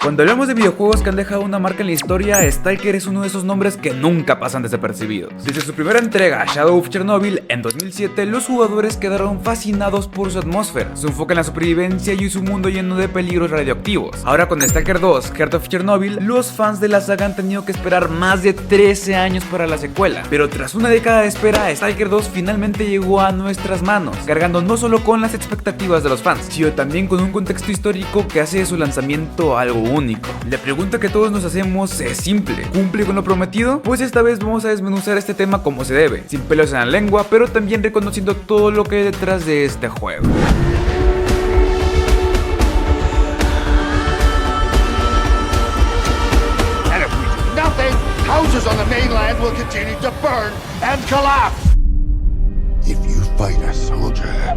Cuando hablamos de videojuegos que han dejado una marca en la historia, Stalker es uno de esos nombres que nunca pasan desapercibidos. Desde su primera entrega, Shadow of Chernobyl, en 2007, los jugadores quedaron fascinados por su atmósfera, su enfoque en la supervivencia y su mundo lleno de peligros radioactivos. Ahora con Stalker 2, Heart of Chernobyl, los fans de la saga han tenido que esperar más de 13 años para la secuela. Pero tras una década de espera, Stalker 2 finalmente llegó a nuestras manos, cargando no solo con las expectativas de los fans, sino también con un contexto histórico que hace de su lanzamiento algo único. La pregunta que todos nos hacemos es simple: ¿cumple con lo prometido? Pues esta vez vamos a desmenuzar este tema como se debe, sin pelos en la lengua, pero también reconociendo todo lo que hay detrás de este juego. And if we do nothing, houses on the mainland will continue to burn and collapse. If you fight a soldier,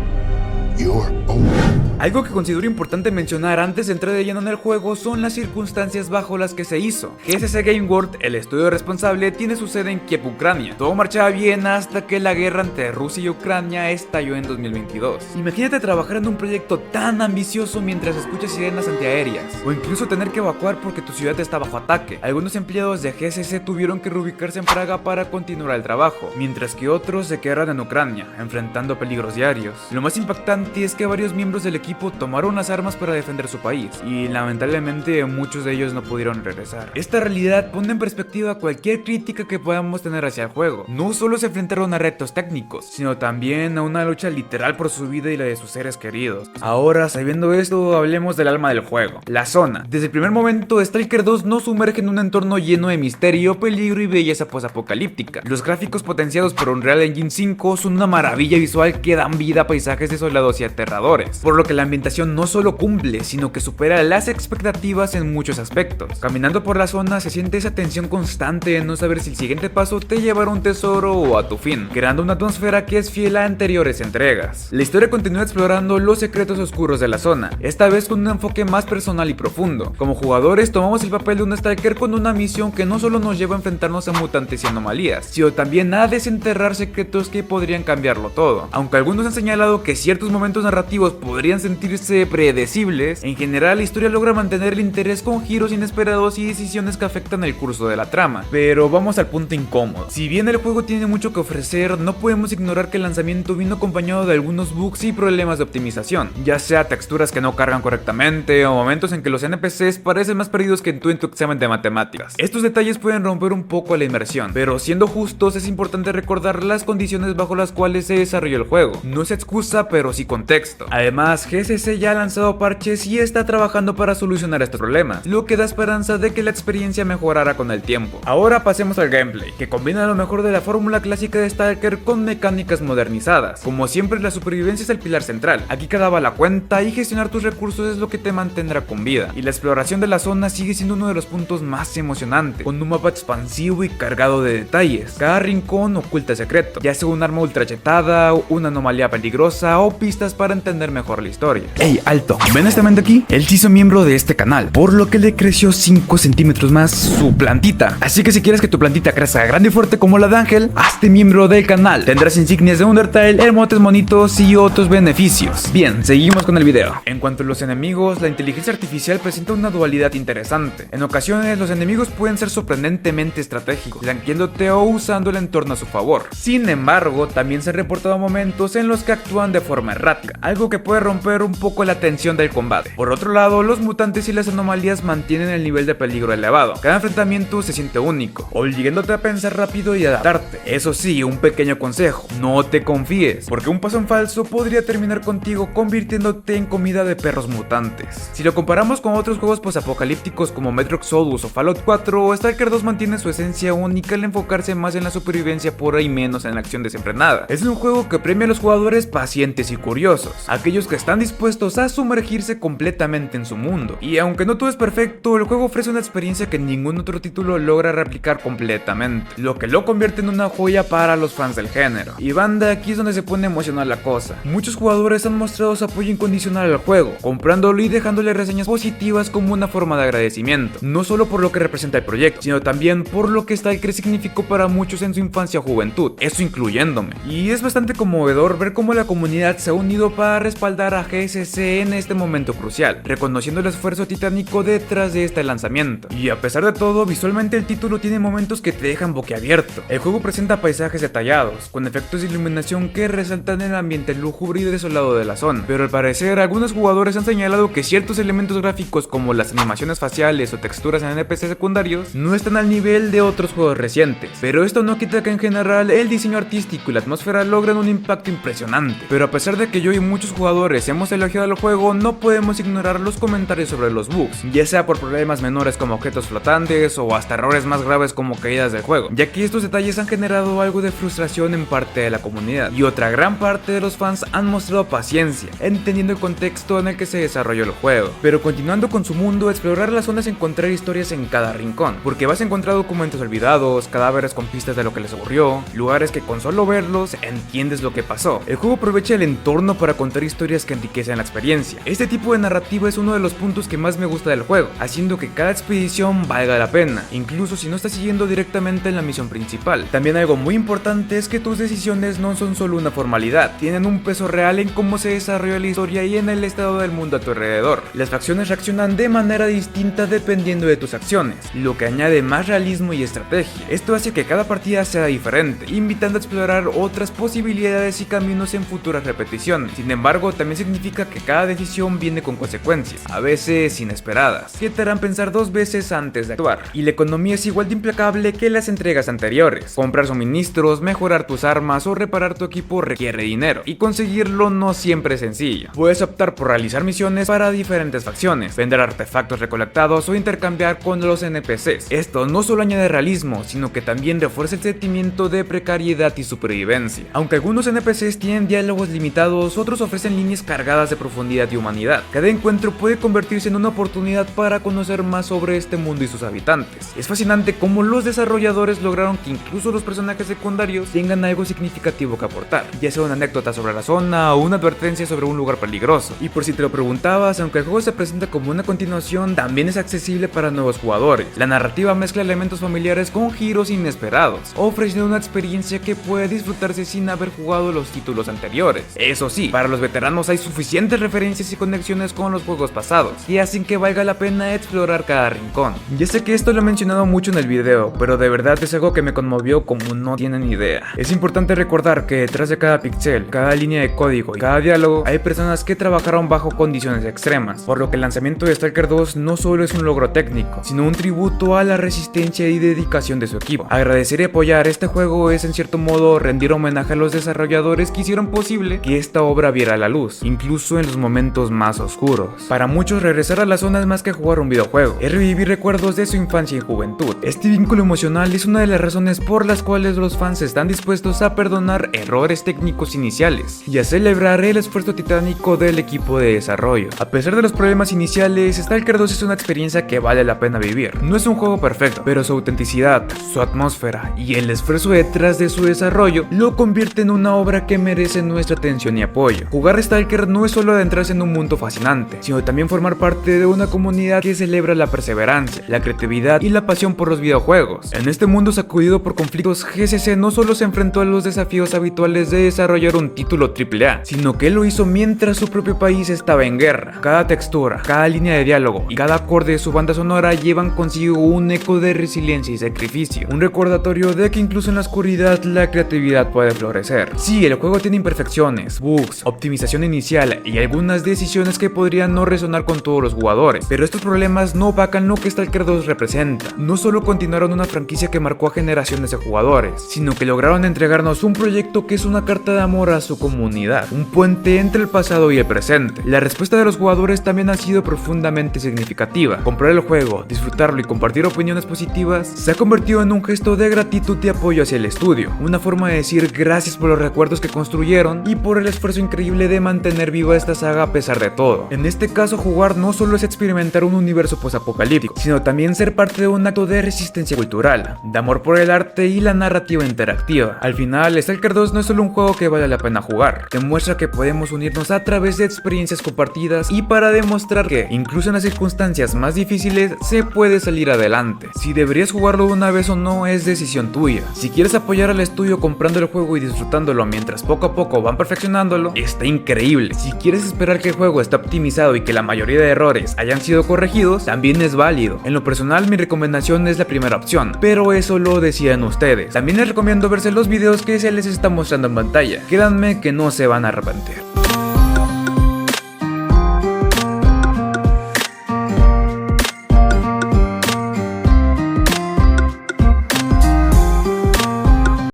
you're owned. Algo que considero importante mencionar antes de entrar de lleno en el juego son las circunstancias bajo las que se hizo. GSC Game World, el estudio responsable, tiene su sede en Kiev, Ucrania. Todo marchaba bien hasta que la guerra entre Rusia y Ucrania estalló en 2022. Imagínate trabajar en un proyecto tan ambicioso mientras escuchas sirenas antiaéreas, o incluso tener que evacuar porque tu ciudad está bajo ataque. Algunos empleados de GSC tuvieron que reubicarse en Praga para continuar el trabajo, mientras que otros se quedaron en Ucrania, enfrentando peligros diarios. Lo más impactante es que varios miembros del equipo tomaron las armas para defender su país, y lamentablemente muchos de ellos no pudieron regresar. Esta realidad pone en perspectiva cualquier crítica que podamos tener hacia el juego. No solo se enfrentaron a retos técnicos, sino también a una lucha literal por su vida y la de sus seres queridos. Ahora, sabiendo esto, hablemos del alma del juego: la zona. Desde el primer momento, Stalker 2 nos sumerge en un entorno lleno de misterio, peligro y belleza posapocalíptica. Los gráficos potenciados por Unreal Engine 5 son una maravilla visual que dan vida a paisajes desolados y aterradores, por lo que la ambientación no solo cumple, sino que supera las expectativas en muchos aspectos. Caminando por la zona se siente esa tensión constante de no saber si el siguiente paso te llevará a un tesoro o a tu fin, creando una atmósfera que es fiel a anteriores entregas. La historia continúa explorando los secretos oscuros de la zona, esta vez con un enfoque más personal y profundo. Como jugadores tomamos el papel de un Stalker con una misión que no solo nos lleva a enfrentarnos a mutantes y anomalías, sino también a desenterrar secretos que podrían cambiarlo todo. Aunque algunos han señalado que ciertos momentos narrativos podrían sentirse predecibles, en general la historia logra mantener el interés con giros inesperados y decisiones que afectan el curso de la trama. Pero vamos al punto incómodo. Si bien el juego tiene mucho que ofrecer, no podemos ignorar que el lanzamiento vino acompañado de algunos bugs y problemas de optimización, ya sea texturas que no cargan correctamente o momentos en que los NPCs parecen más perdidos que tú en tu examen de matemáticas. Estos detalles pueden romper un poco la inmersión, pero siendo justos es importante recordar las condiciones bajo las cuales se desarrolló el juego. No es excusa, pero sí contexto. Además, GSC ya ha lanzado parches y está trabajando para solucionar estos problemas, lo que da esperanza de que la experiencia mejorará con el tiempo. Ahora pasemos al gameplay, que combina lo mejor de la fórmula clásica de Stalker con mecánicas modernizadas. Como siempre, la supervivencia es el pilar central. Aquí cada bala cuenta y gestionar tus recursos es lo que te mantendrá con vida. Y la exploración de la zona sigue siendo uno de los puntos más emocionantes, con un mapa expansivo y cargado de detalles. Cada rincón oculta secreto, ya sea un arma ultrachetada, una anomalía peligrosa o pistas para entender mejor la historia. ¡Ey, alto! ¿Ven a este man de aquí? Él se hizo miembro de este canal, por lo que le creció 5 centímetros más su plantita. Así que si quieres que tu plantita crezca grande y fuerte como la de Ángel, hazte miembro del canal. Tendrás insignias de Undertale, emotes monitos y otros beneficios. Bien, seguimos con el video. En cuanto a los enemigos, la inteligencia artificial presenta una dualidad interesante. En ocasiones, los enemigos pueden ser sorprendentemente estratégicos, flanqueándote o usando el entorno a su favor. Sin embargo, también se han reportado momentos en los que actúan de forma errática, algo que puede romper un poco la tensión del combate. Por otro lado, los mutantes y las anomalías mantienen el nivel de peligro elevado. Cada enfrentamiento se siente único, obligándote a pensar rápido y adaptarte. Eso sí, un pequeño consejo: no te confíes, porque un paso en falso podría terminar contigo convirtiéndote en comida de perros mutantes. Si lo comparamos con otros juegos posapocalípticos como Metro Exodus o Fallout 4, Stalker 2 mantiene su esencia única al enfocarse más en la supervivencia pura y menos en la acción desenfrenada. Es un juego que premia a los jugadores pacientes y curiosos, aquellos que están dispuestos a sumergirse completamente en su mundo. Y aunque no todo es perfecto, el juego ofrece una experiencia que ningún otro título logra replicar completamente, lo que lo convierte en una joya para los fans del género. Y banda, aquí es donde se pone emocional la cosa. Muchos jugadores han mostrado su apoyo incondicional al juego, comprándolo y dejándole reseñas positivas como una forma de agradecimiento, no solo por lo que representa el proyecto, sino también por lo que Stalker significó para muchos en su infancia o juventud, eso incluyéndome. Y es bastante conmovedor ver cómo la comunidad se ha unido para respaldar a GSC en este momento crucial, reconociendo el esfuerzo titánico detrás de este lanzamiento. Y a pesar de todo, visualmente el título tiene momentos que te dejan boquiabierto. El juego presenta paisajes detallados, con efectos de iluminación que resaltan el ambiente lúgubre y desolado de la zona, pero al parecer algunos jugadores han señalado que ciertos elementos gráficos como las animaciones faciales o texturas en NPC secundarios no están al nivel de otros juegos recientes, pero esto no quita que en general el diseño artístico y la atmósfera logran un impacto impresionante. Pero a pesar de que yo y muchos jugadores hemos elogiado el juego, no podemos ignorar los comentarios sobre los bugs, ya sea por problemas menores como objetos flotantes o hasta errores más graves como caídas del juego, ya que estos detalles han generado algo de frustración en parte de la comunidad, y otra gran parte de los fans han mostrado paciencia, entendiendo el contexto en el que se desarrolló el juego. Pero continuando con su mundo, explorar las zonas y encontrar historias en cada rincón, porque vas a encontrar documentos olvidados, cadáveres con pistas de lo que les ocurrió, lugares que con solo verlos entiendes lo que pasó. El juego aprovecha el entorno para contar historias que enriquecen la experiencia. Este tipo de narrativa es uno de los puntos que más me gusta del juego, haciendo que cada expedición valga la pena, incluso si no estás siguiendo directamente en la misión principal. También algo muy importante es que tus decisiones no son solo una formalidad, tienen un peso real en cómo se desarrolla la historia y en el estado del mundo a tu alrededor. Las facciones reaccionan de manera distinta dependiendo de tus acciones, lo que añade más realismo y estrategia. Esto hace que cada partida sea diferente, invitando a explorar otras posibilidades y caminos en futuras repeticiones. Sin embargo, también significa que cada decisión viene con consecuencias, a veces inesperadas, que te harán pensar dos veces antes de actuar. Y la economía es igual de implacable que las entregas anteriores. Comprar suministros, mejorar tus armas o reparar tu equipo requiere dinero, y conseguirlo no siempre es sencillo. Puedes optar por realizar misiones para diferentes facciones, vender artefactos recolectados o intercambiar con los NPCs. Esto no solo añade realismo, sino que también refuerza el sentimiento de precariedad y supervivencia. Aunque algunos NPCs tienen diálogos limitados, otros ofrecen líneas cargadas de profundidad y humanidad. Cada encuentro puede convertirse en una oportunidad para conocer más sobre este mundo y sus habitantes. Es fascinante cómo los desarrolladores lograron que incluso los personajes secundarios tengan algo significativo que aportar, ya sea una anécdota sobre la zona o una advertencia sobre un lugar peligroso. Y por si te lo preguntabas, aunque el juego se presenta como una continuación, también es accesible para nuevos jugadores. La narrativa mezcla elementos familiares con giros inesperados, ofreciendo una experiencia que puede disfrutarse sin haber jugado los títulos anteriores. Eso sí, para los veteranos hay suficientes referencias y conexiones con los juegos pasados, que hacen que valga la pena explorar cada rincón. Ya sé que esto lo he mencionado mucho en el video, pero de verdad es algo que me conmovió como no tienen idea. Es importante recordar que detrás de cada pixel, cada línea de código y cada diálogo, hay personas que trabajaron bajo condiciones extremas, por lo que el lanzamiento de Stalker 2 no solo es un logro técnico, sino un tributo a la resistencia y dedicación de su equipo. Agradecer y apoyar este juego es en cierto modo rendir homenaje a los desarrolladores que hicieron posible que esta obra viera la luz, incluso en los momentos más oscuros. Para muchos, regresar a la zona es más que jugar un videojuego, es revivir recuerdos de su infancia y juventud. Este vínculo emocional es una de las razones por las cuales los fans están dispuestos a perdonar errores técnicos iniciales y a celebrar el esfuerzo titánico del equipo de desarrollo. A pesar de los problemas iniciales, Stalker 2 es una experiencia que vale la pena vivir. No es un juego perfecto, pero su autenticidad, su atmósfera y el esfuerzo detrás de su desarrollo lo convierte en una obra que merece nuestra atención y apoyo. Jugar Stalker no es solo adentrarse en un mundo fascinante, sino también formar parte de una comunidad que celebra la perseverancia, la creatividad y la pasión por los videojuegos. En este mundo sacudido por conflictos, GSC no solo se enfrentó a los desafíos habituales de desarrollar un título AAA, sino que lo hizo mientras su propio país estaba en guerra. Cada textura, cada línea de diálogo y cada acorde de su banda sonora llevan consigo un eco de resiliencia y sacrificio, un recordatorio de que incluso en la oscuridad la creatividad puede florecer. Sí, el juego tiene imperfecciones, bugs, optimización inicial y algunas decisiones que podrían no resonar con todos los jugadores, pero estos problemas no opacan lo que Stalker 2 representa. No solo continuaron una franquicia que marcó a generaciones de jugadores, sino que lograron entregarnos un proyecto que es una carta de amor a su comunidad, un puente entre el pasado y el presente. La respuesta de los jugadores también ha sido profundamente significativa. Comprar el juego, disfrutarlo y compartir opiniones positivas se ha convertido en un gesto de gratitud y apoyo hacia el estudio, una forma de decir gracias por los recuerdos que construyeron y por el esfuerzo increíble de mantener viva esta saga a pesar de todo. En este caso, jugar no solo es experimentar un universo posapocalíptico, sino también ser parte de un acto de resistencia cultural, de amor por el arte y la narrativa interactiva. Al final, Stalker 2 no es solo un juego que vale la pena jugar, demuestra que podemos unirnos a través de experiencias compartidas y para demostrar que, incluso en las circunstancias más difíciles, se puede salir adelante. Si deberías jugarlo una vez o no es decisión tuya. Si quieres apoyar al estudio comprando el juego y disfrutándolo mientras poco a poco van perfeccionándolo, está increíble. posible. Si quieres esperar que el juego esté optimizado y que la mayoría de errores hayan sido corregidos, también es válido. En lo personal, mi recomendación es la primera opción, pero eso lo decían ustedes. También les recomiendo verse los videos que se les está mostrando en pantalla. Créanme que no se van a arrepentir.